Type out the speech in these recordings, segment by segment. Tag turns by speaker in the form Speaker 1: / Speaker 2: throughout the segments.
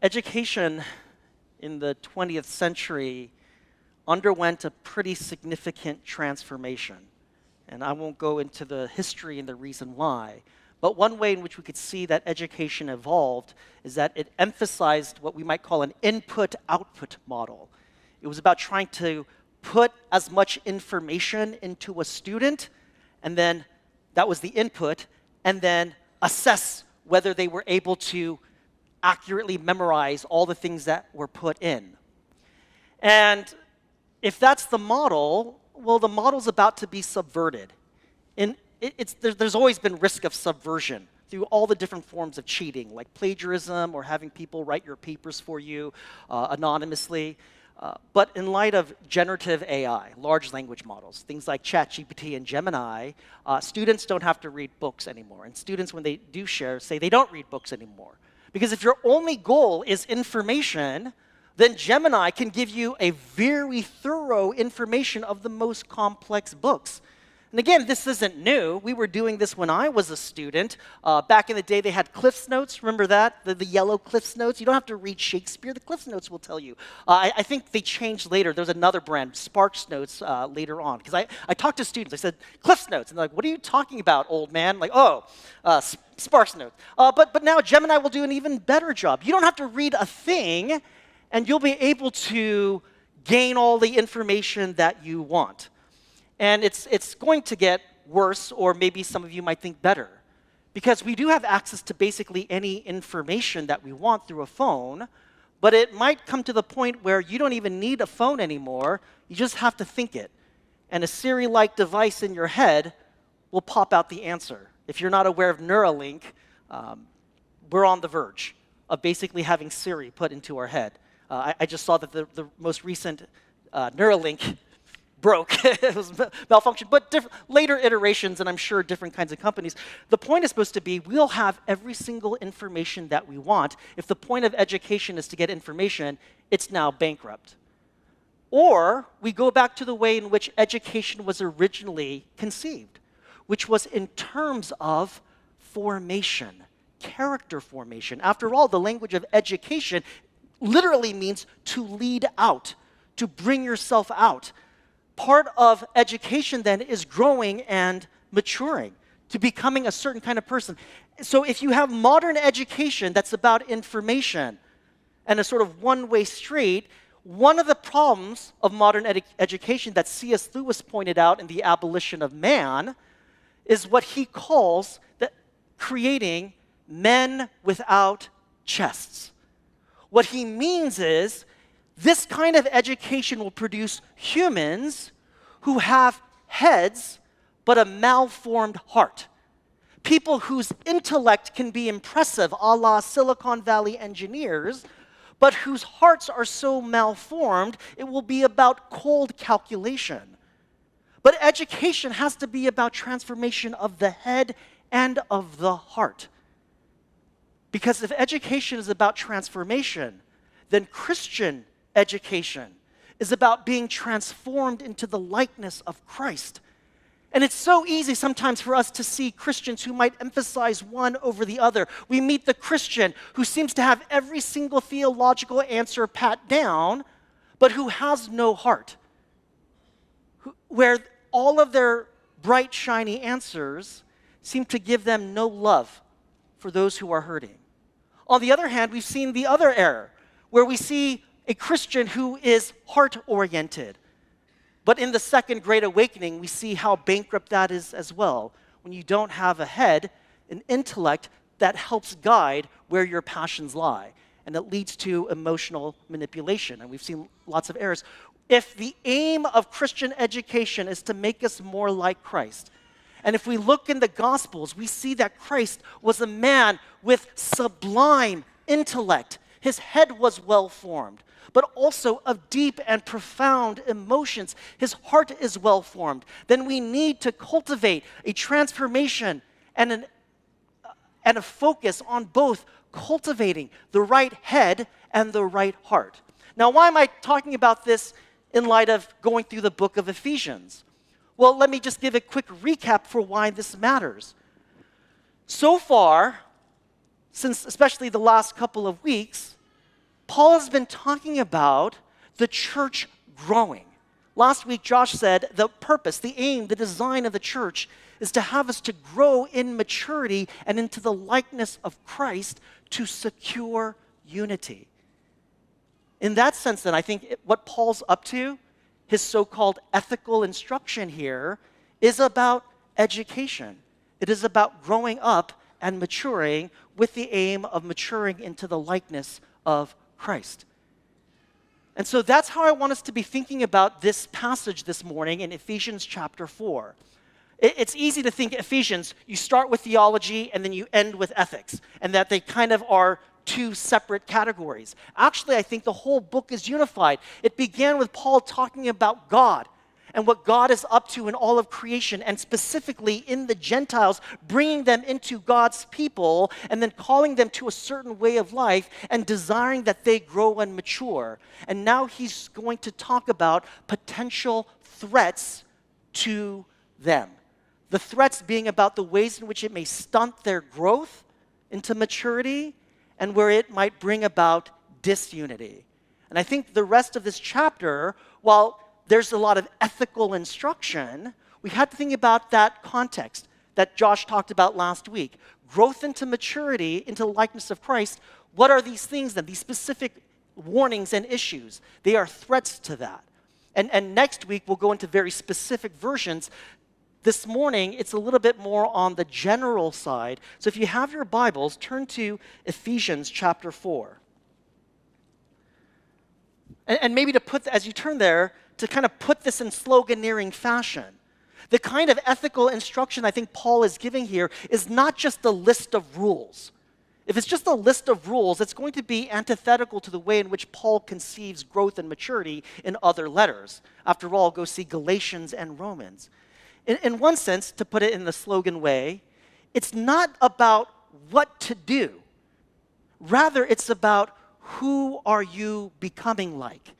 Speaker 1: Education in the 20th century underwent a pretty significant transformation. And I won't go into the history and the reason why, but one way in which we could see that education evolved is that it emphasized what we might call an input-output model. It was about trying to put as much information into a student, and then that was the input, and then assess whether they were able to accurately memorize all the things that were put in. And if that's the model, well, the model's about to be subverted. And there's always been risk of subversion through all the different forms of cheating, like plagiarism or having people write your papers for you anonymously. But in light of generative AI, large language models, things like ChatGPT and Gemini, students don't have to read books anymore. And students, when they do share, say they don't read books anymore. Because if your only goal is information, then Gemini can give you a very thorough information of the most complex books. And again, this isn't new. We were doing this when I was a student. Back in the day, they had Cliff's Notes. Remember that? The yellow Cliff's Notes? You don't have to read Shakespeare. The Cliff's Notes will tell you. I think they changed later. There's another brand, Sparks Notes, later on. Because I talked to students. I said, Cliff's Notes. And they're like, what are you talking about, old man? I'm like, Sparks Notes. But now Gemini will do an even better job. You don't have to read a thing, and you'll be able to gain all the information that you want. And it's going to get worse, or maybe some of you might think better, because we do have access to basically any information that we want through a phone, but it might come to the point where you don't even need a phone anymore. You just have to think it. And a Siri-like device in your head will pop out the answer. If you're not aware of Neuralink, we're on the verge of basically having Siri put into our head. I just saw that the most recent Neuralink broke. It was malfunctioned, but later iterations, and I'm sure different kinds of companies. The point is supposed to be we'll have every single information that we want. If the point of education is to get information, it's now bankrupt. Or we go back to the way in which education was originally conceived, which was in terms of formation, character formation. After all, the language of education literally means to lead out, to bring yourself out. Part of education then is growing and maturing, to becoming a certain kind of person. So if you have modern education that's about information and a sort of one-way street, one of the problems of modern education that C.S. Lewis pointed out in The Abolition of Man is what he calls creating men without chests. What he means is this kind of education will produce humans who have heads but a malformed heart. People whose intellect can be impressive, a la Silicon Valley engineers, but whose hearts are so malformed, it will be about cold calculation. But education has to be about transformation of the head and of the heart. Because if education is about transformation, then Christian education is about being transformed into the likeness of Christ. And it's so easy sometimes for us to see Christians who might emphasize one over the other. We meet the Christian who seems to have every single theological answer pat down, but who has no heart, where all of their bright, shiny answers seem to give them no love for those who are hurting. On the other hand, we've seen the other error, where we see a Christian who is heart-oriented. But in the Second Great Awakening, we see how bankrupt that is as well, when you don't have a head, an intellect that helps guide where your passions lie. And it leads to emotional manipulation, and we've seen lots of errors. If the aim of Christian education is to make us more like Christ, and if we look in the Gospels, we see that Christ was a man with sublime intellect. His head was well-formed, but also of deep and profound emotions. His heart is well-formed. Then we need to cultivate a transformation and a focus on both cultivating the right head and the right heart. Now, why am I talking about this in light of going through the book of Ephesians? Well, let me just give a quick recap for why this matters. So far, since especially the last couple of weeks, Paul has been talking about the church growing. Last week, Josh said the purpose, the aim, the design of the church is to have us to grow in maturity and into the likeness of Christ to secure unity. In that sense, then, I think what Paul's up to, his so-called ethical instruction here, is about education. It is about growing up and maturing with the aim of maturing into the likeness of Christ. And so that's how I want us to be thinking about this passage this morning in Ephesians chapter 4. It's easy to think Ephesians, you start with theology and then you end with ethics, and that they kind of are two separate categories. Actually, I think the whole book is unified. It began with Paul talking about God and what God is up to in all of creation, and specifically in the Gentiles, bringing them into God's people and then calling them to a certain way of life and desiring that they grow and mature. And now he's going to talk about potential threats to them. The threats being about the ways in which it may stunt their growth into maturity and where it might bring about disunity. And I think the rest of this chapter, while there's a lot of ethical instruction, we have to think about that context that Josh talked about last week. Growth into maturity, into the likeness of Christ. What are these things then? These specific warnings and issues. They are threats to that. And next week, we'll go into very specific versions. This morning, it's a little bit more on the general side. So if you have your Bibles, turn to Ephesians chapter 4. And maybe to put, as you turn there, to kind of put this in sloganeering fashion. The kind of ethical instruction I think Paul is giving here is not just a list of rules. If it's just a list of rules, it's going to be antithetical to the way in which Paul conceives growth and maturity in other letters. After all, go see Galatians and Romans. In one sense, to put it in the slogan way, it's not about what to do. Rather, it's about who are you becoming like.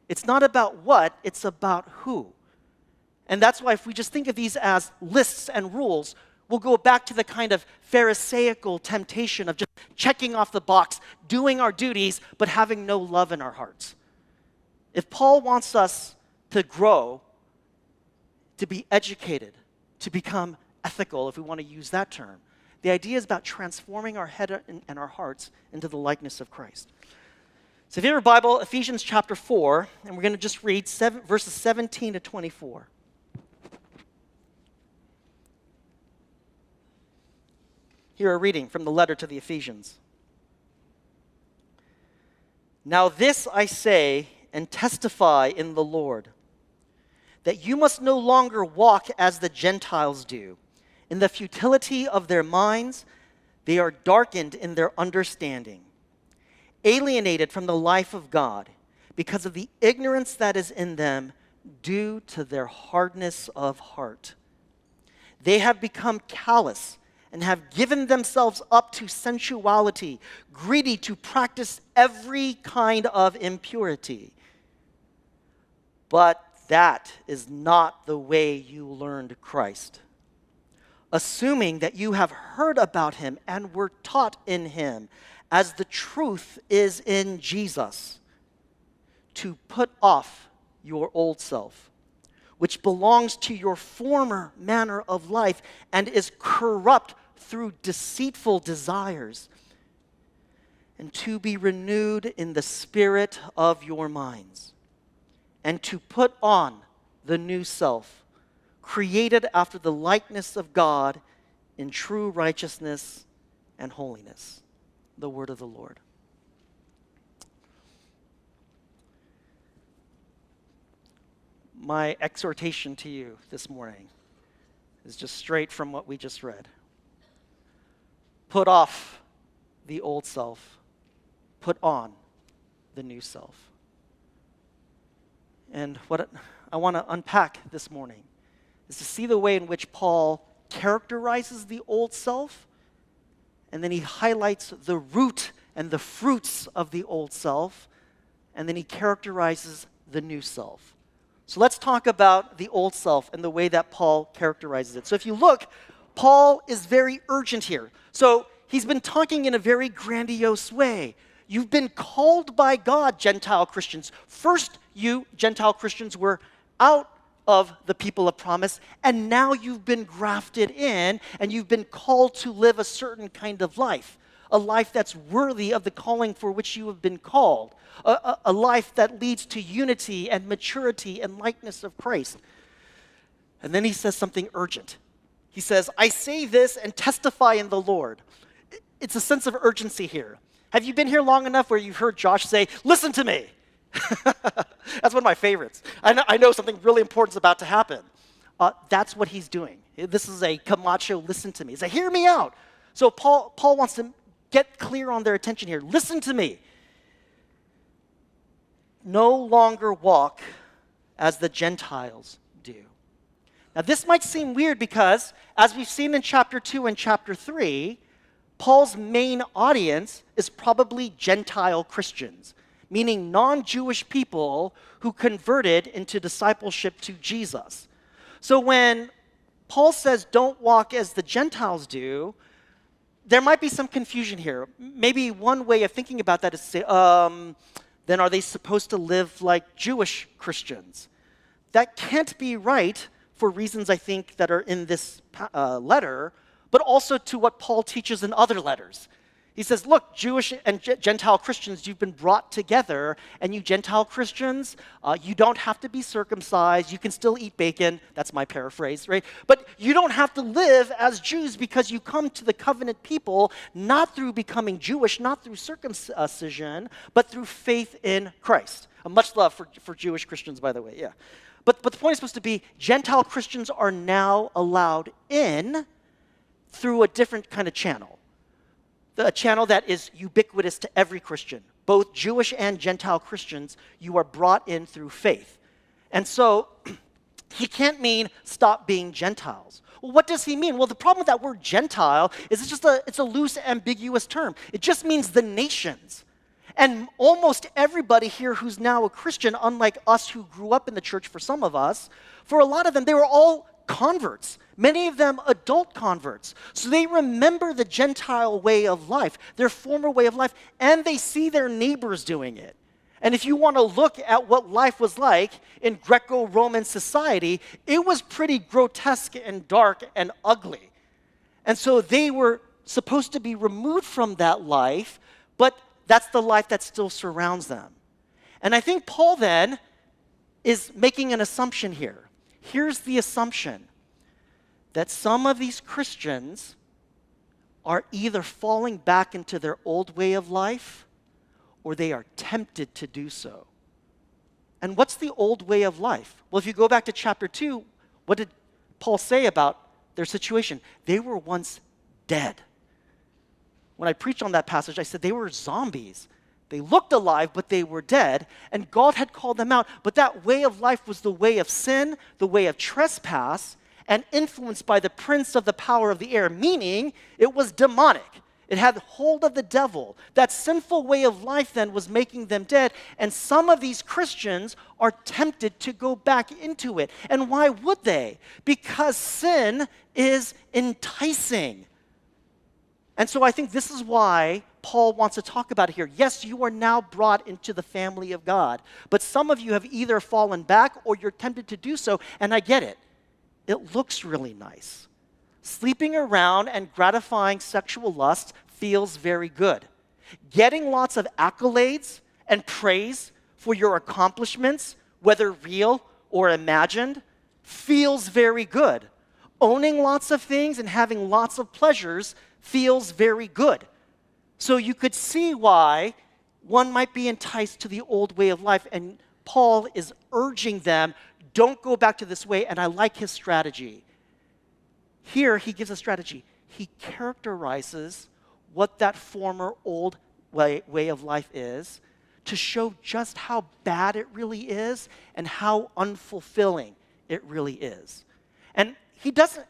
Speaker 1: It's not about what, it's about who. And that's why if we just think of these as lists and rules, we'll go back to the kind of Pharisaical temptation of just checking off the box, doing our duties, but having no love in our hearts. If Paul wants us to grow, to be educated, to become ethical, if we want to use that term, the idea is about transforming our head and our hearts into the likeness of Christ. So if you have your Bible, Ephesians chapter 4, and we're going to just read verses 17 to 24. Here a reading from the letter to the Ephesians. Now this I say and testify in the Lord, that you must no longer walk as the Gentiles do. In the futility of their minds, they are darkened in their understanding, alienated from the life of God because of the ignorance that is in them due to their hardness of heart. They have become callous and have given themselves up to sensuality, greedy to practice every kind of impurity. But that is not the way you learned Christ. Assuming that you have heard about him and were taught in him, as the truth is in Jesus, to put off your old self, which belongs to your former manner of life and is corrupt through deceitful desires, and to be renewed in the spirit of your minds, and to put on the new self, created after the likeness of God in true righteousness and holiness. The word of the Lord. My exhortation to you this morning is just straight from what we just read. Put off the old self. Put on the new self. And what I want to unpack this morning is to see the way in which Paul characterizes the old self, and then he highlights the root and the fruits of the old self, and then he characterizes the new self. So let's talk about the old self and the way that Paul characterizes it. So if you look, Paul is very urgent here. So he's been talking in a very grandiose way. You've been called by God, Gentile Christians. First, you, Gentile Christians, were out of the people of promise, and now you've been grafted in, and you've been called to live a certain kind of life, a life that's worthy of the calling for which you have been called, a life that leads to unity and maturity and likeness of Christ. And then he says something urgent. He says, I say this and testify in the Lord. It's a sense of urgency here. Have you been here long enough where you've heard Josh say, listen to me? That's one of my favorites. I know something really important is about to happen. That's what he's doing. This is a Camacho, listen to me. He's like, hear me out. So Paul wants to get clear on their attention here. Listen to me. No longer walk as the Gentiles do. Now this might seem weird because, as we've seen in chapter 2 and chapter 3, Paul's main audience is probably Gentile Christians, meaning non-Jewish people who converted into discipleship to Jesus. So when Paul says, don't walk as the Gentiles do, there might be some confusion here. Maybe one way of thinking about that is to say, then are they supposed to live like Jewish Christians? That can't be right for reasons I think that are in this letter, but also to what Paul teaches in other letters. He says, look, Jewish and Gentile Christians, you've been brought together, and you Gentile Christians, you don't have to be circumcised. You can still eat bacon. That's my paraphrase, right? But you don't have to live as Jews because you come to the covenant people not through becoming Jewish, not through circumcision, but through faith in Christ. Much love for Jewish Christians, by the way, yeah. But the point is supposed to be Gentile Christians are now allowed in through a different kind of channel. A channel that is ubiquitous to every Christian. Both Jewish and Gentile Christians, you are brought in through faith. And so, he can't mean stop being Gentiles. Well, what does he mean? Well, the problem with that word Gentile is it's a loose, ambiguous term. It just means the nations. And almost everybody here who's now a Christian, unlike us who grew up in the church, for some of us, for a lot of them, they were all converts, many of them adult converts. So they remember the Gentile way of life, their former way of life, and they see their neighbors doing it. And if you want to look at what life was like in Greco-Roman society, it was pretty grotesque and dark and ugly. And so they were supposed to be removed from that life, but that's the life that still surrounds them. And I think Paul then is making an assumption here. Here's the assumption, that some of these Christians are either falling back into their old way of life or they are tempted to do so. And what's the old way of life? Well, if you go back to chapter 2, what did Paul say about their situation? They were once dead. When I preached on that passage, I said they were zombies. They looked alive, but they were dead, and God had called them out. But that way of life was the way of sin, the way of trespass, and influenced by the prince of the power of the air, meaning it was demonic. It had hold of the devil. That sinful way of life then was making them dead, and some of these Christians are tempted to go back into it. And why would they? Because sin is enticing. And so I think this is why Paul wants to talk about it here. Yes, you are now brought into the family of God, but some of you have either fallen back or you're tempted to do so, and I get it. It looks really nice. Sleeping around and gratifying sexual lust feels very good. Getting lots of accolades and praise for your accomplishments, whether real or imagined, feels very good. Owning lots of things and having lots of pleasures feels very good. So you could see why one might be enticed to the old way of life, and Paul is urging them, don't go back to this way, and I like his strategy. Here, he gives a strategy. He characterizes what that former old way of life is to show just how bad it really is and how unfulfilling it really is. And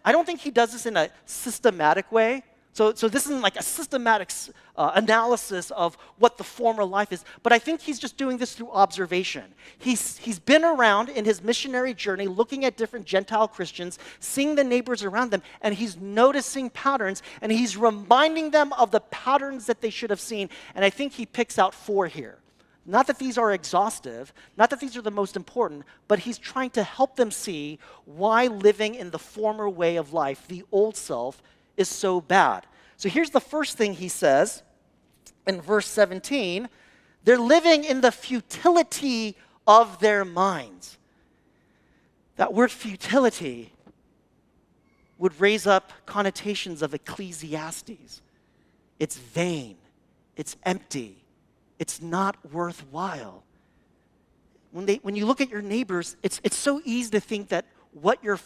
Speaker 1: I don't think he does this in a systematic way, So this isn't like a systematic analysis of what the former life is, but I think he's just doing this through observation. He's been around in his missionary journey, looking at different Gentile Christians, seeing the neighbors around them, and he's noticing patterns, and he's reminding them of the patterns that they should have seen. And I think he picks out 4 here. Not that these are exhaustive, not that these are the most important, but he's trying to help them see why living in the former way of life, the old self, is so bad. So here's the first thing he says in verse 17. They're living in the futility of their minds. That word futility would raise up connotations of Ecclesiastes. It's vain. It's empty. It's not worthwhile. When you look at your neighbors, it's so easy to think that what your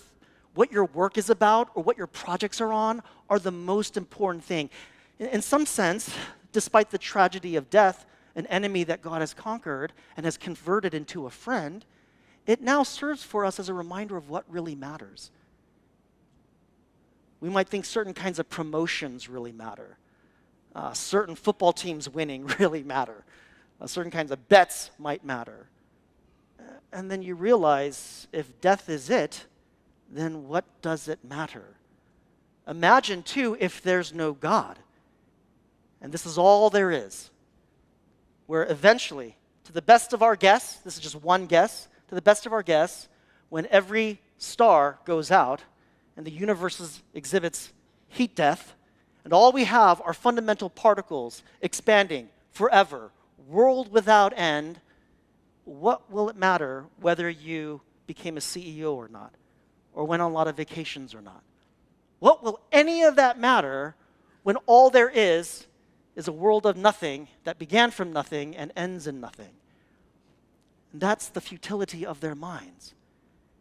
Speaker 1: work is about or what your projects are on are the most important thing. In some sense, despite the tragedy of death, an enemy that God has conquered and has converted into a friend, it now serves for us as a reminder of what really matters. We might think certain kinds of promotions really matter. Certain football teams winning really matter. Certain kinds of bets might matter. And then you realize if death is it, then what does it matter? Imagine, too, if there's no God, and this is all there is, where eventually, to the best of our guess, this is just one guess, to the best of our guess, when every star goes out and the universe exhibits heat death, and all we have are fundamental particles expanding forever, world without end, what will it matter whether you became a CEO or not? Or went on a lot of vacations or not? What will any of that matter when all there is a world of nothing that began from nothing and ends in nothing? And that's the futility of their minds.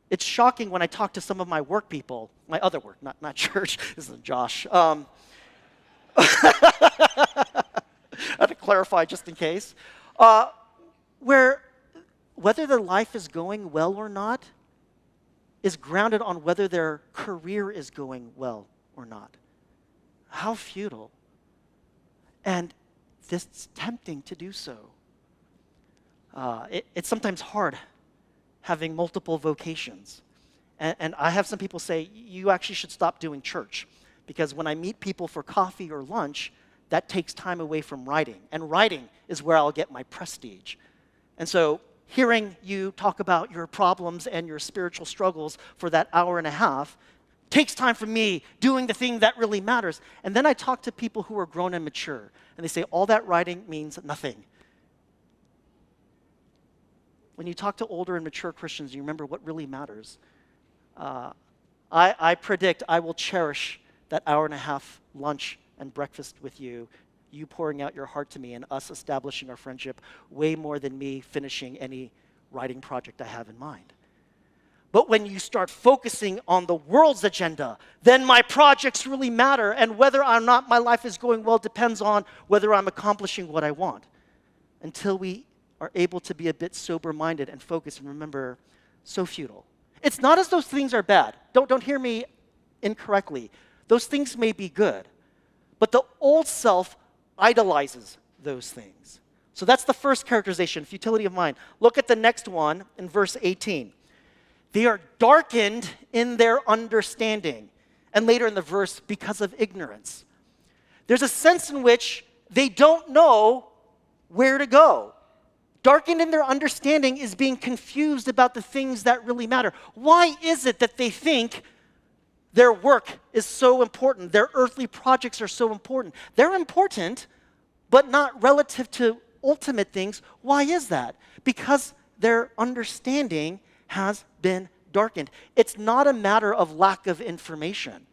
Speaker 1: It's shocking when I talk to some of my work people, my other work, not church, this is Josh. I had to clarify just in case. Where whether their life is going well or not is grounded on whether their career is going well or not. How futile. And it's tempting to do so. It's sometimes hard having multiple vocations. And I have some people say, you actually should stop doing church, because when I meet people for coffee or lunch, that takes time away from writing. And writing is where I'll get my prestige. And so hearing you talk about your problems and your spiritual struggles for that hour and a half takes time from me doing the thing that really matters. And then I talk to people who are grown and mature, and they say, all that writing means nothing. When you talk to older and mature Christians, you remember what really matters. I predict I will cherish that hour and a half lunch and breakfast with you, you pouring out your heart to me and us establishing our friendship way more than me finishing any writing project I have in mind. But when you start focusing on the world's agenda, then my projects really matter, and whether or not my life is going well depends on whether I'm accomplishing what I want. Until we are able to be a bit sober-minded and focused and remember, so futile. It's not as those things are bad. Don't hear me incorrectly. Those things may be good, but the old self idolizes those things. So that's the first characterization, futility of mind. Look at the next one in verse 18. They are darkened in their understanding. And later in the verse, because of ignorance. There's a sense in which they don't know where to go. Darkened in their understanding is being confused about the things that really matter. Why is it that they think their work is so important, their earthly projects are so important? They're important, but not relative to ultimate things. Why is that? Because their understanding has been darkened. It's not a matter of lack of information.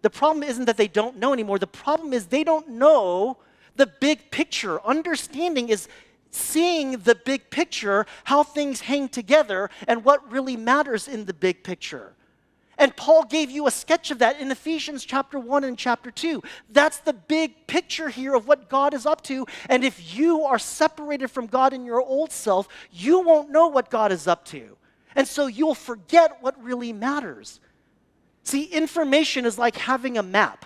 Speaker 1: The problem isn't that they don't know anymore. The problem is they don't know the big picture. Understanding is seeing the big picture, how things hang together, and what really matters in the big picture. And Paul gave you a sketch of that in Ephesians chapter 1 and chapter 2. That's the big picture here of what God is up to. And if you are separated from God in your old self, you won't know what God is up to. And so you'll forget what really matters. See, information is like having a map.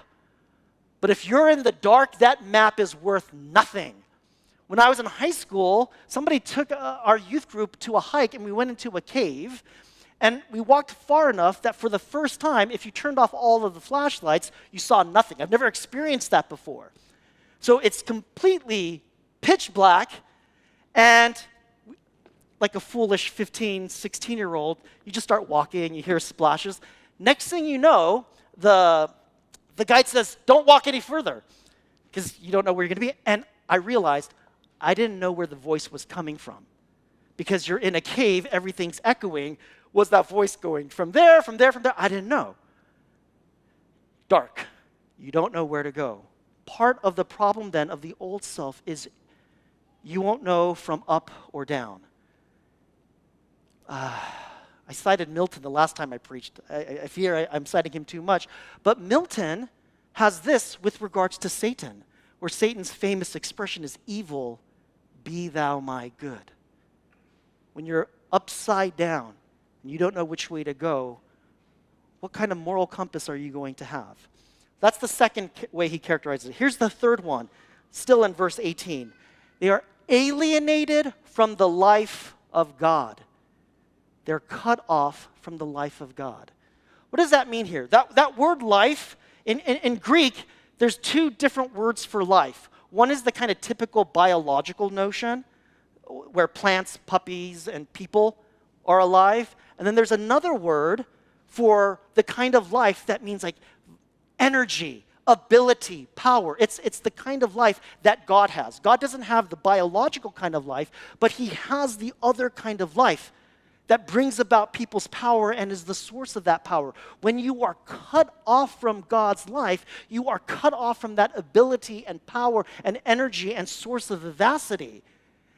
Speaker 1: But if you're in the dark, that map is worth nothing. When I was in high school, somebody took our youth group to a hike, and we went into a cave, and we walked far enough that for the first time, if you turned off all of the flashlights, you saw nothing. I've never experienced that before. So it's completely pitch black, and like a foolish 15, 16-year-old, you just start walking, you hear splashes. Next thing you know, the guide says, don't walk any further, because you don't know where you're going to be. And I realized I didn't know where the voice was coming from. Because you're in a cave, everything's echoing. Was that voice going from there, from there, from there? I didn't know. Dark. You don't know where to go. Part of the problem then of the old self is you won't know from up or down. I cited Milton the last time I preached. I fear I'm citing him too much. But Milton has this with regards to Satan, where Satan's famous expression is, evil, be thou my good. When you're upside down and you don't know which way to go, what kind of moral compass are you going to have? That's the second way he characterizes it. Here's the third one, still in verse 18. They are alienated from the life of God. They're cut off from the life of God. What does that mean here? That word life, in Greek, there's two different words for life. One is the kind of typical biological notion, where plants, puppies, and people are alive. And then there's another word for the kind of life that means like energy, ability, power. It's the kind of life that God has. God doesn't have the biological kind of life, but he has the other kind of life that brings about people's power and is the source of that power. When you are cut off from God's life, you are cut off from that ability and power and energy and source of vivacity.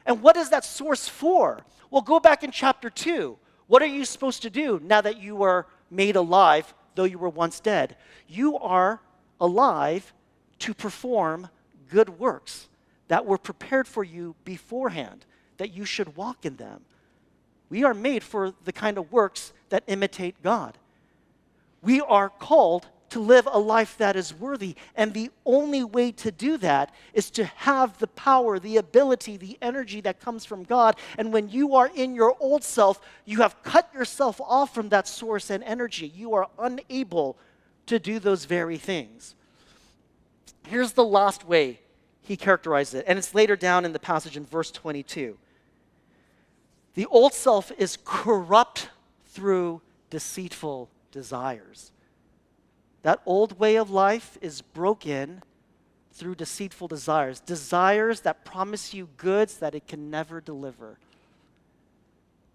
Speaker 1: And what is that source for? Well, go back in chapter 2. What are you supposed to do now that you are made alive, though you were once dead? You are alive to perform good works that were prepared for you beforehand, that you should walk in them. We are made for the kind of works that imitate God. We are called to live a life that is worthy, and the only way to do that is to have the power, the ability, the energy that comes from God. And when you are in your old self, you have cut yourself off from that source and energy. You are unable to do those very things. Here's the last way he characterized it, and it's later down in the passage in verse 22. The old self is corrupt through deceitful desires. That old way of life is broken through deceitful desires. Desires that promise you goods that it can never deliver.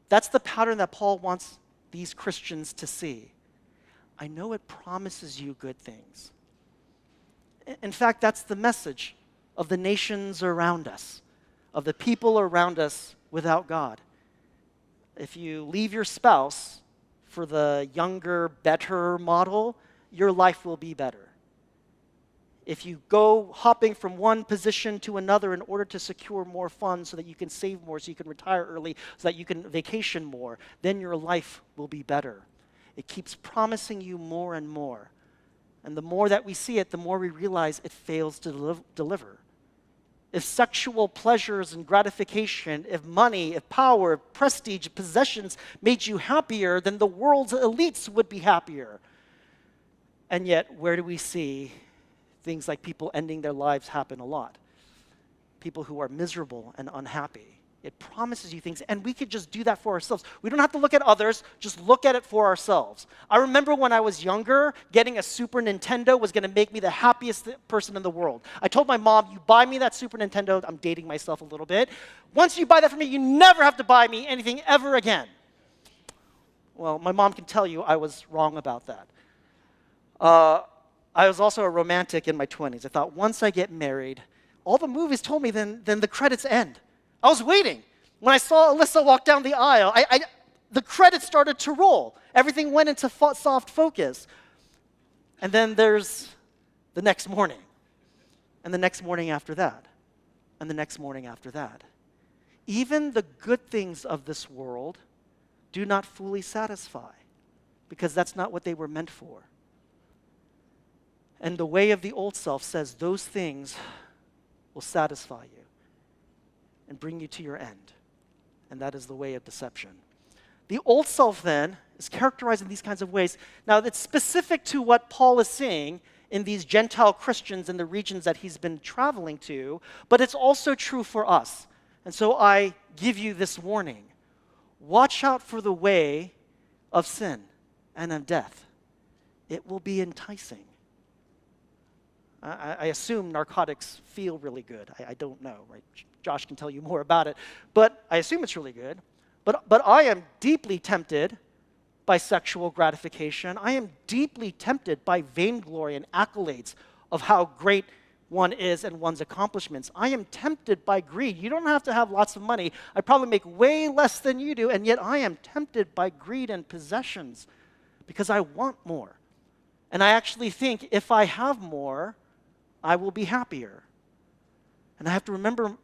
Speaker 1: That's the pattern that Paul wants these Christians to see. I know it promises you good things. In fact, that's the message of the nations around us, of the people around us without God. If you leave your spouse for the younger, better model, your life will be better. If you go hopping from one position to another in order to secure more funds so that you can save more, so you can retire early, so that you can vacation more, then your life will be better. It keeps promising you more and more. And the more that we see it, the more we realize it fails to deliver. If sexual pleasures and gratification, if money, if power, if prestige, possessions made you happier, then the world's elites would be happier. And yet, where do we see things like people ending their lives happen a lot? People who are miserable and unhappy. It promises you things, and we could just do that for ourselves. We don't have to look at others, just look at it for ourselves. I remember when I was younger, getting a Super Nintendo was going to make me the happiest person in the world. I told my mom, you buy me that Super Nintendo, I'm dating myself a little bit. Once you buy that for me, you never have to buy me anything ever again. Well, my mom can tell you I was wrong about that. I was also a romantic in my 20s. I thought once I get married, all the movies told me then the credits end. I was waiting. When I saw Alyssa walk down the aisle, the credits started to roll. Everything went into soft focus. And then there's the next morning, and the next morning after that, and the next morning after that. Even the good things of this world do not fully satisfy, because that's not what they were meant for. And the way of the old self says those things will satisfy you and bring you to your end. And that is the way of deception. The old self then is characterized in these kinds of ways. Now, it's specific to what Paul is saying in these Gentile Christians in the regions that he's been traveling to, but it's also true for us. And so I give you this warning. Watch out for the way of sin and of death. It will be enticing. I assume narcotics feel really good. I don't know, right? Josh can tell you more about it. But I assume it's really good. But I am deeply tempted by sexual gratification. I am deeply tempted by vainglory and accolades of how great one is and one's accomplishments. I am tempted by greed. You don't have to have lots of money. I probably make way less than you do, and yet I am tempted by greed and possessions because I want more. And I actually think if I have more, I will be happier. And I have to remember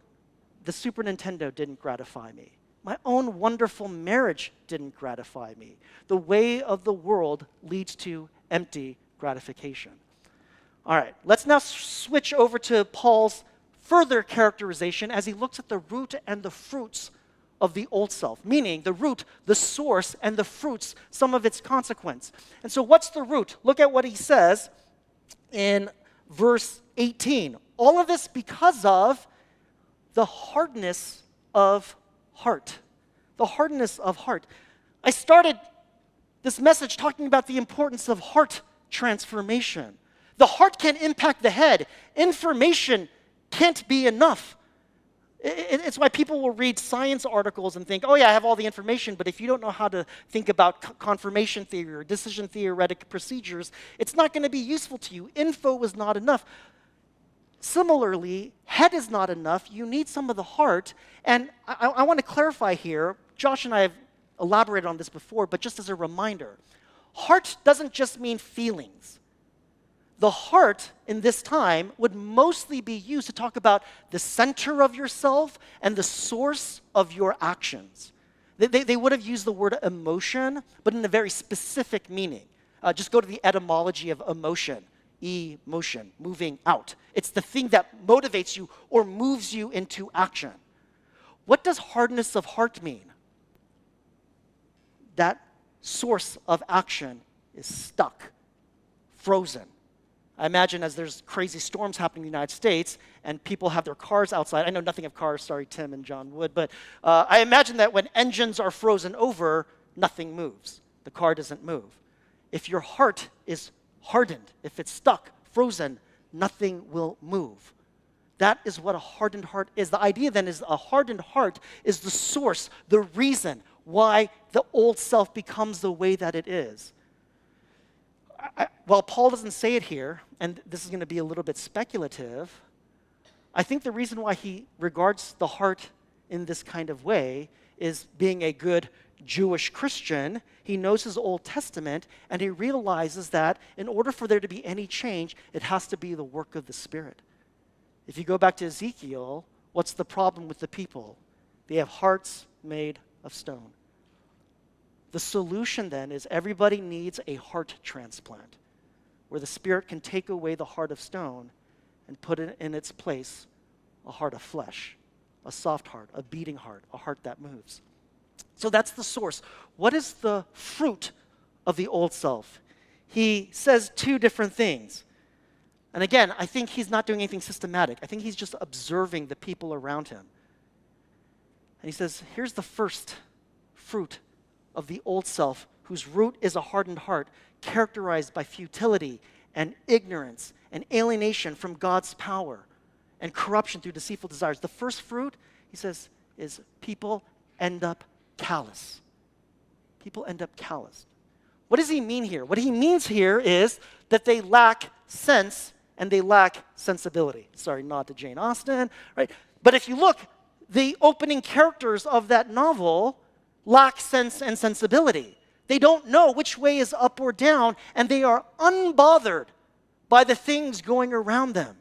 Speaker 1: the Super Nintendo didn't gratify me. My own wonderful marriage didn't gratify me. The way of the world leads to empty gratification. All right, let's now switch over to Paul's further characterization as he looks at the root and the fruits of the old self, meaning the root, the source, and the fruits, some of its consequence. And so what's the root? Look at what he says in verse 18. All of this because of the hardness of heart. The hardness of heart. I started this message talking about the importance of heart transformation. The heart can impact the head. Information can't be enough. It's why people will read science articles and think, oh yeah, I have all the information, but if you don't know how to think about confirmation theory or decision theoretic procedures, it's not going to be useful to you. Info is not enough. Similarly, head is not enough. You need some of the heart. And I want to clarify here, Josh and I have elaborated on this before, but just as a reminder, heart doesn't just mean feelings. The heart in this time would mostly be used to talk about the center of yourself and the source of your actions. They would have used the word emotion, but in a very specific meaning. Just go to the etymology of emotion. Emotion, moving out. It's the thing that motivates you or moves you into action. What does hardness of heart mean? That source of action is stuck, frozen. I imagine as there's crazy storms happening in the United States and people have their cars outside. I know nothing of cars, sorry, Tim and John would, but I imagine that when engines are frozen over, nothing moves. The car doesn't move. If your heart is hardened, if it's stuck, frozen, nothing will move. That is what a hardened heart is. The idea then is a hardened heart is the source, the reason why the old self becomes the way that it is. While Paul doesn't say it here, and this is going to be a little bit speculative, I think the reason why he regards the heart in this kind of way is being a good Jewish Christian. He knows his Old Testament, and he realizes that in order for there to be any change, it has to be the work of the Spirit. If you go back to Ezekiel, what's the problem with the people? They have hearts made of stone. The solution then is everybody needs a heart transplant where the Spirit can take away the heart of stone and put it in its place a heart of flesh, a soft heart, a beating heart, a heart that moves. So that's the source. What is the fruit of the old self? He says two different things. And again, I think he's not doing anything systematic. I think he's just observing the people around him. And he says, here's the first fruit of the old self, whose root is a hardened heart, characterized by futility and ignorance and alienation from God's power and corruption through deceitful desires. The first fruit, he says, is people end up callous. People end up calloused. What does he mean here? What he means here is that they lack sense and they lack sensibility. Sorry, nod to Jane Austen, right? But if you look, the opening characters of that novel lack sense and sensibility. They don't know which way is up or down, and they are unbothered by the things going around them.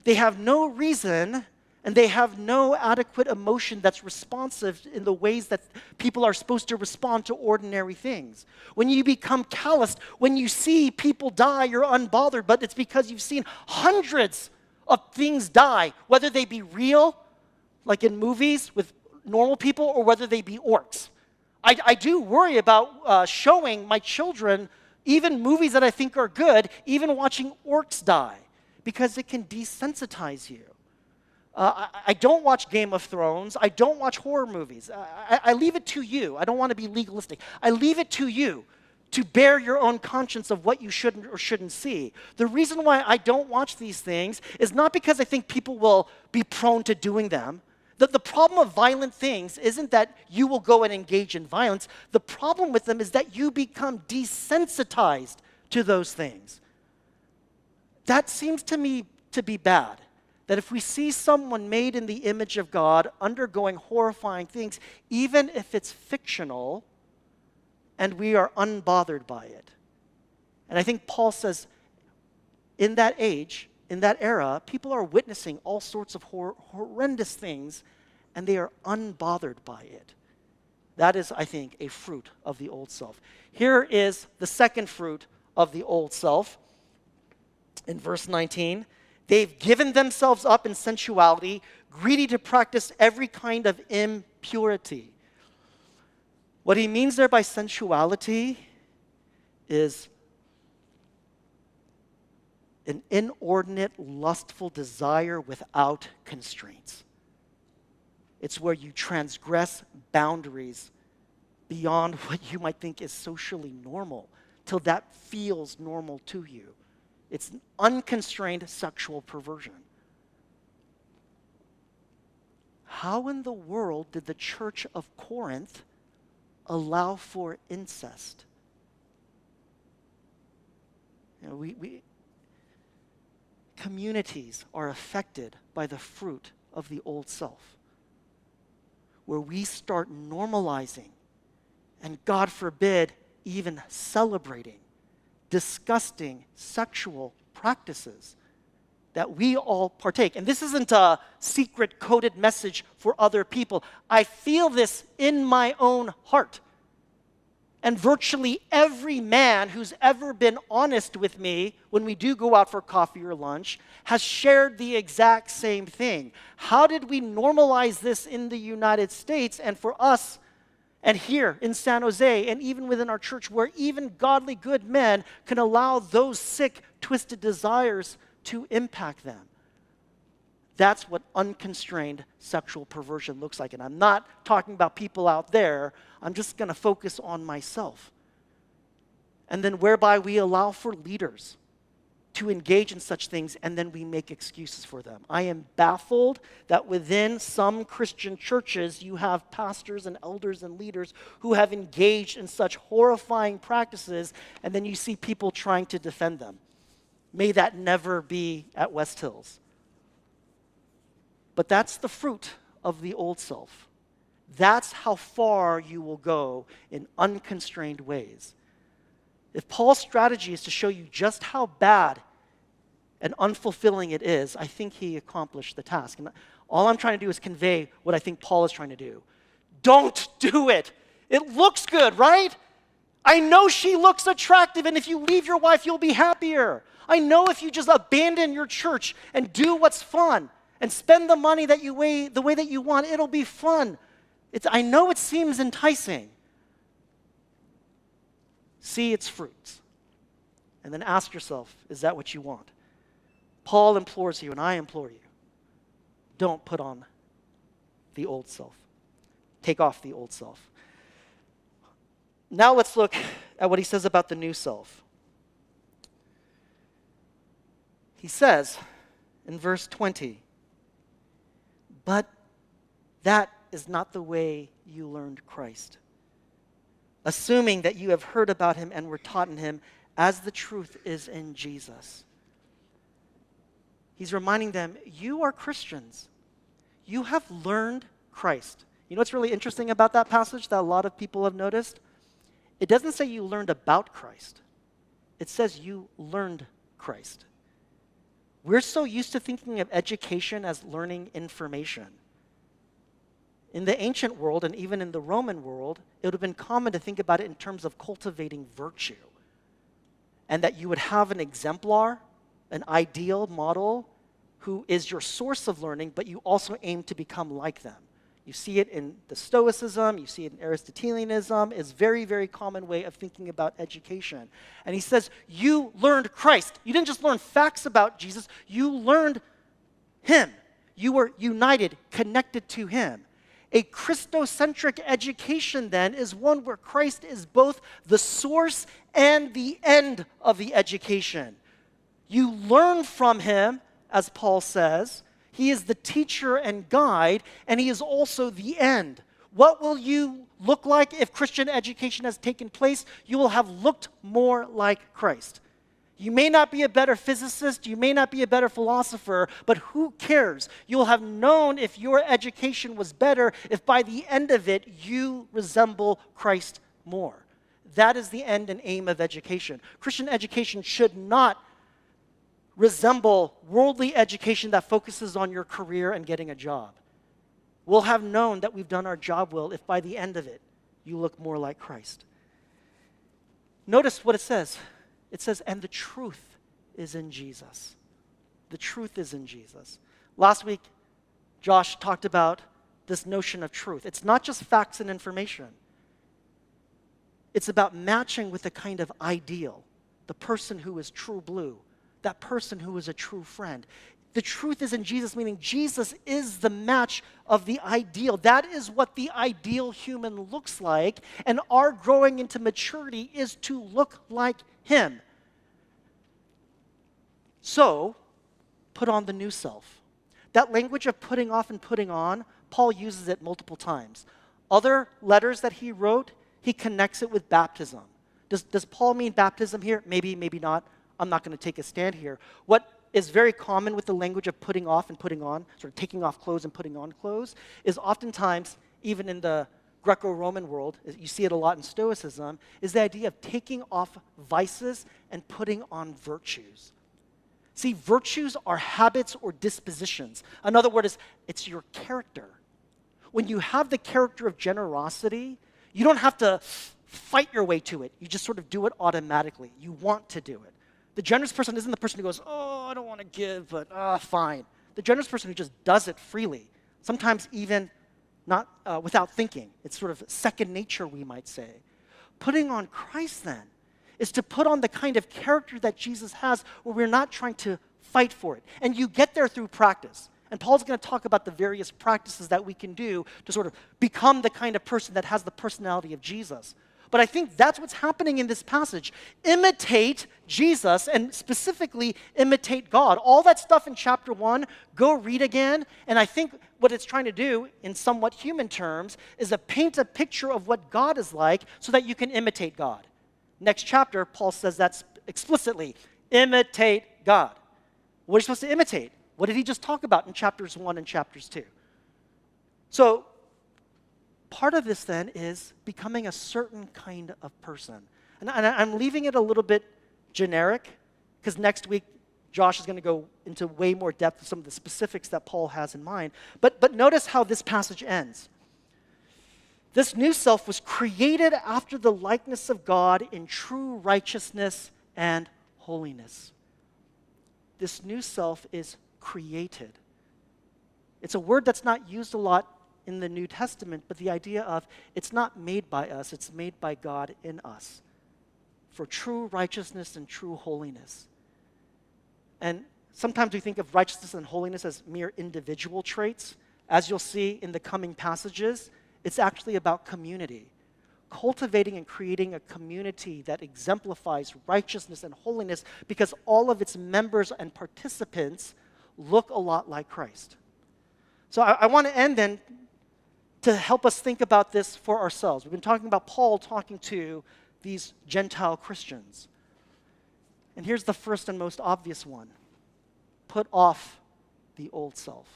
Speaker 1: They have no reason And they have no adequate emotion that's responsive in the ways that people are supposed to respond to ordinary things. When you become calloused, when you see people die, you're unbothered, but it's because you've seen hundreds of things die, whether they be real, like in movies with normal people, or whether they be orcs. I do worry about showing my children even movies that I think are good, even watching orcs die, because it can desensitize you. I don't watch Game of Thrones. I don't watch horror movies. I leave it to you. I don't want to be legalistic. I leave it to you to bear your own conscience of what you should or shouldn't see. The reason why I don't watch these things is not because I think people will be prone to doing them. The problem of violent things isn't that you will go and engage in violence. The problem with them is that you become desensitized to those things. That seems to me to be bad. That if we see someone made in the image of God undergoing horrifying things, even if it's fictional, and we are unbothered by it. And I think Paul says, in that age, in that era, people are witnessing all sorts of horrendous things, and they are unbothered by it. That is, I think, a fruit of the old self. Here is the second fruit of the old self. In verse 19, they've given themselves up in sensuality, greedy to practice every kind of impurity. What he means there by sensuality is an inordinate, lustful desire without constraints. It's where you transgress boundaries beyond what you might think is socially normal, till that feels normal to you. It's an unconstrained sexual perversion. How in the world did the church of Corinth allow for incest? You know, communities are affected by the fruit of the old self, where we start normalizing, and God forbid, even celebrating disgusting sexual practices that we all partake. And this isn't a secret coded message for other people. I feel this in my own heart. And virtually every man who's ever been honest with me when we do go out for coffee or lunch has shared the exact same thing. How did we normalize this in the United States and for us and here in San Jose and even within our church, where even godly good men can allow those sick, twisted desires to impact them? That's what unconstrained sexual perversion looks like. And I'm not talking about people out there. I'm just going to focus on myself. And then whereby we allow for leaders to engage in such things, and then we make excuses for them. I am baffled that within some Christian churches, you have pastors and elders and leaders who have engaged in such horrifying practices, and then you see people trying to defend them. May that never be at West Hills. But that's the fruit of the old self. That's how far you will go in unconstrained ways. If Paul's strategy is to show you just how bad and unfulfilling it is, I think he accomplished the task. And all I'm trying to do is convey what I think Paul is trying to do. Don't do it. It looks good, right? I know she looks attractive, and if you leave your wife, you'll be happier. I know if you just abandon your church and do what's fun and spend the money that the way that you want, it'll be fun. I know it seems enticing. See its fruits. And then ask yourself, is that what you want? Paul implores you, and I implore you, don't put on the old self. Take off the old self. Now let's look at what he says about the new self. He says in verse 20, but that is not the way you learned Christ, assuming that you have heard about him and were taught in him, as the truth is in Jesus. He's reminding them, you are Christians. You have learned Christ. You know what's really interesting about that passage that a lot of people have noticed? It doesn't say you learned about Christ. It says you learned Christ. We're so used to thinking of education as learning information. In the ancient world, and even in the Roman world, it would have been common to think about it in terms of cultivating virtue. And that you would have an exemplar, an ideal model, who is your source of learning, but you also aim to become like them. You see it in the Stoicism, you see it in Aristotelianism. It's a very, very common way of thinking about education. And he says, you learned Christ. You didn't just learn facts about Jesus, you learned him. You were united, connected to him. A Christocentric education, then, is one where Christ is both the source and the end of the education. You learn from him, as Paul says. He is the teacher and guide, and he is also the end. What will you look like if Christian education has taken place? You will have looked more like Christ. You may not be a better physicist, you may not be a better philosopher, but who cares? You'll have known if your education was better if by the end of it you resemble Christ more. That is the end and aim of education. Christian education should not resemble worldly education that focuses on your career and getting a job. We'll have known that we've done our job well if by the end of it you look more like Christ. Notice what it says. It says, and the truth is in Jesus. The truth is in Jesus. Last week, Josh talked about this notion of truth. It's not just facts and information. It's about matching with a kind of ideal, the person who is true blue, that person who is a true friend. The truth is in Jesus, meaning Jesus is the match of the ideal. That is what the ideal human looks like, and our growing into maturity is to look like him. So, put on the new self. That language of putting off and putting on, Paul uses it multiple times. Other letters that he wrote, he connects it with baptism. Does Paul mean baptism here? Maybe, maybe not. I'm not going to take a stand here. What is very common with the language of putting off and putting on, sort of taking off clothes and putting on clothes, is oftentimes, even in the Greco-Roman world, you see it a lot in Stoicism, is the idea of taking off vices and putting on virtues. See, virtues are habits or dispositions. Another word is, it's your character. When you have the character of generosity, you don't have to fight your way to it. You just sort of do it automatically. You want to do it. The generous person isn't the person who goes, oh, I don't want to give, but fine. The generous person who just does it freely, sometimes even not without thinking. It's sort of second nature, we might say. Putting on Christ, then, is to put on the kind of character that Jesus has where we're not trying to fight for it. And you get there through practice. And Paul's going to talk about the various practices that we can do to sort of become the kind of person that has the personality of Jesus. But I think that's what's happening in this passage. Imitate Jesus, and specifically imitate God. All that stuff in chapter 1, go read again. And I think what it's trying to do, in somewhat human terms, is to paint a picture of what God is like so that you can imitate God. Next chapter, Paul says that explicitly. Imitate God. What are you supposed to imitate? What did he just talk about in chapters 1 and chapters 2? So, part of this then is becoming a certain kind of person. And I'm leaving it a little bit generic, because next week Josh is going to go into way more depth with some of the specifics that Paul has in mind. But notice how this passage ends. This new self was created after the likeness of God in true righteousness and holiness. This new self is created. It's a word that's not used a lot in the New Testament, but the idea of it's not made by us, it's made by God in us for true righteousness and true holiness. And sometimes we think of righteousness and holiness as mere individual traits. As you'll see in the coming passages, it's actually about community. Cultivating and creating a community that exemplifies righteousness and holiness because all of its members and participants look a lot like Christ. So I want to end then to help us think about this for ourselves. We've been talking about Paul talking to these Gentile Christians. And here's the first and most obvious one. Put off the old self.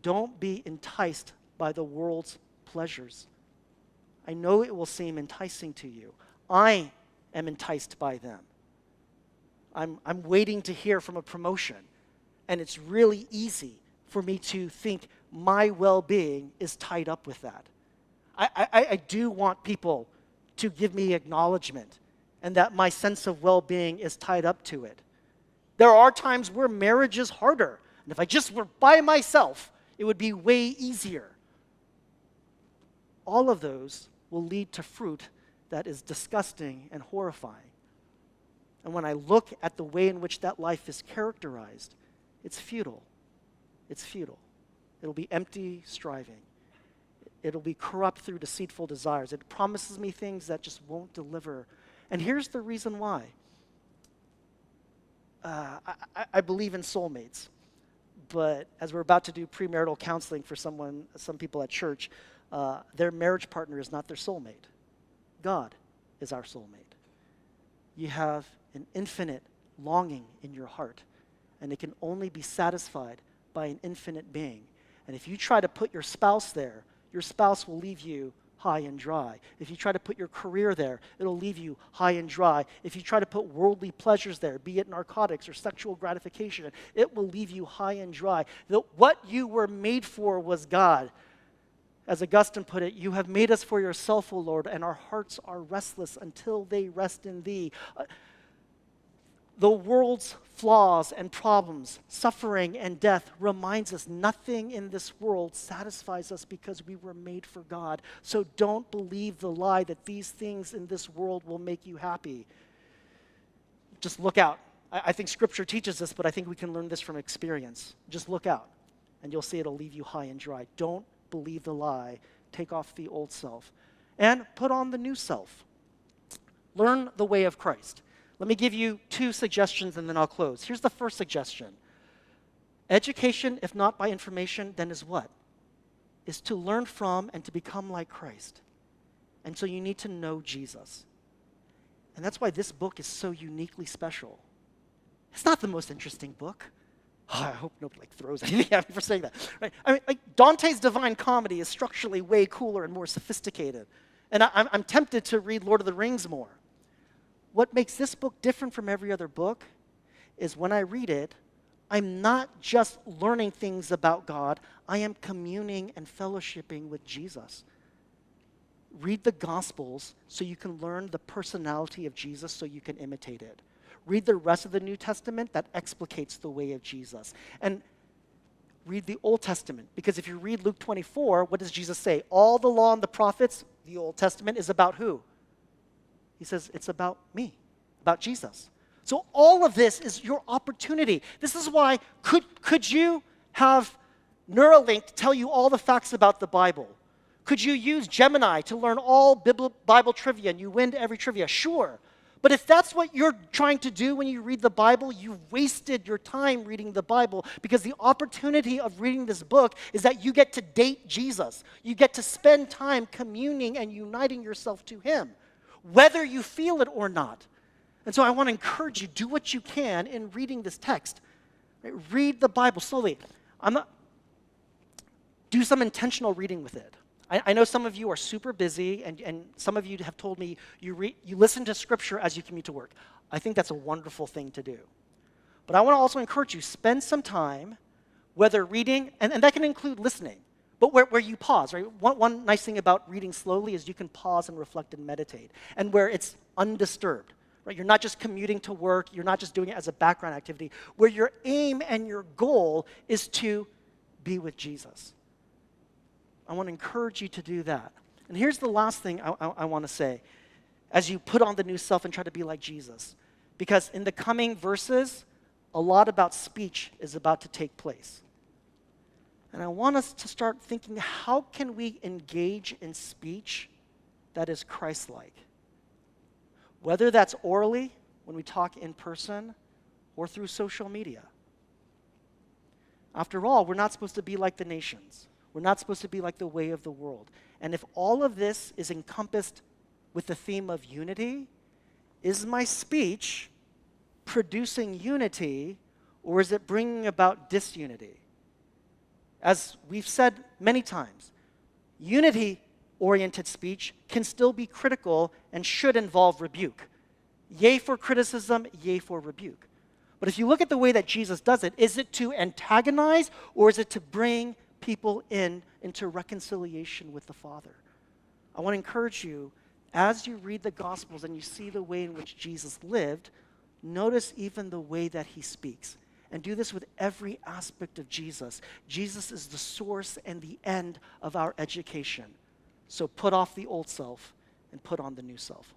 Speaker 1: Don't be enticed by the world's pleasures. I know it will seem enticing to you. I am enticed by them. I'm waiting to hear from a promotion. And it's really easy for me to think my well-being is tied up with that. I do want people to give me acknowledgement and that my sense of well-being is tied up to it. There are times where marriage is harder. And if I just were by myself, it would be way easier. All of those will lead to fruit that is disgusting and horrifying. And when I look at the way in which that life is characterized, it's futile. It's futile. It'll be empty striving. It'll be corrupt through deceitful desires. It promises me things that just won't deliver. And here's the reason why. I believe in soulmates. But as we're about to do premarital counseling for some people at church, their marriage partner is not their soulmate. God is our soulmate. You have an infinite longing in your heart, and it can only be satisfied by an infinite being. And if you try to put your spouse there, your spouse will leave you high and dry. If you try to put your career there, it'll leave you high and dry. If you try to put worldly pleasures there, be it narcotics or sexual gratification, it will leave you high and dry. What you were made for was God. As Augustine put it, you have made us for yourself, O Lord, and our hearts are restless until they rest in thee. The world's flaws and problems, suffering and death reminds us nothing in this world satisfies us because we were made for God. So don't believe the lie that these things in this world will make you happy. Just look out. I think Scripture teaches this, but I think we can learn this from experience. Just look out, and you'll see it'll leave you high and dry. Don't believe the lie. Take off the old self and put on the new self. Learn the way of Christ. Let me give you 2 suggestions and then I'll close. Here's the first suggestion. Education, if not by information, then is what? Is to learn from and to become like Christ. And so you need to know Jesus. And that's why this book is so uniquely special. It's not the most interesting book. Oh, I hope nobody throws anything at me for saying that. Right? I mean, Dante's Divine Comedy is structurally way cooler and more sophisticated. And I'm tempted to read Lord of the Rings more. What makes this book different from every other book is when I read it, I'm not just learning things about God, I am communing and fellowshipping with Jesus. Read the Gospels so you can learn the personality of Jesus so you can imitate it. Read the rest of the New Testament that explicates the way of Jesus. And read the Old Testament, because if you read Luke 24, what does Jesus say? All the law and the prophets, the Old Testament, is about who? He says, it's about me, about Jesus. So all of this is your opportunity. This is why, could you have Neuralink tell you all the facts about the Bible? Could you use Gemini to learn all Bible trivia and you win every trivia? Sure. But if that's what you're trying to do when you read the Bible, you've wasted your time reading the Bible, because the opportunity of reading this book is that you get to date Jesus. You get to spend time communing and uniting yourself to him, whether you feel it or not. And so I want to encourage you, do what you can in reading this text. Right? Read the Bible slowly. Do some intentional reading with it. I know some of you are super busy, and some of you have told me you listen to Scripture as you commute to work. I think that's a wonderful thing to do. But I want to also encourage you, spend some time, whether reading, and that can include listening, but where you pause, right? One nice thing about reading slowly is you can pause and reflect and meditate, and where it's undisturbed, right? You're not just commuting to work, you're not just doing it as a background activity, where your aim and your goal is to be with Jesus. I want to encourage you to do that. And here's the last thing I want to say as you put on the new self and try to be like Jesus. Because in the coming verses, a lot about speech is about to take place. And I want us to start thinking, how can we engage in speech that is Christ-like? Whether that's orally, when we talk in person, or through social media. After all, we're not supposed to be like the nations. We're not supposed to be like the way of the world. And if all of this is encompassed with the theme of unity, is my speech producing unity, or is it bringing about disunity? As we've said many times, unity-oriented speech can still be critical and should involve rebuke. Yea for criticism, yea for rebuke. But if you look at the way that Jesus does it, is it to antagonize or is it to bring people into reconciliation with the Father? I want to encourage you, as you read the Gospels and you see the way in which Jesus lived, notice even the way that he speaks. And do this with every aspect of Jesus. Jesus is the source and the end of our education. So put off the old self and put on the new self.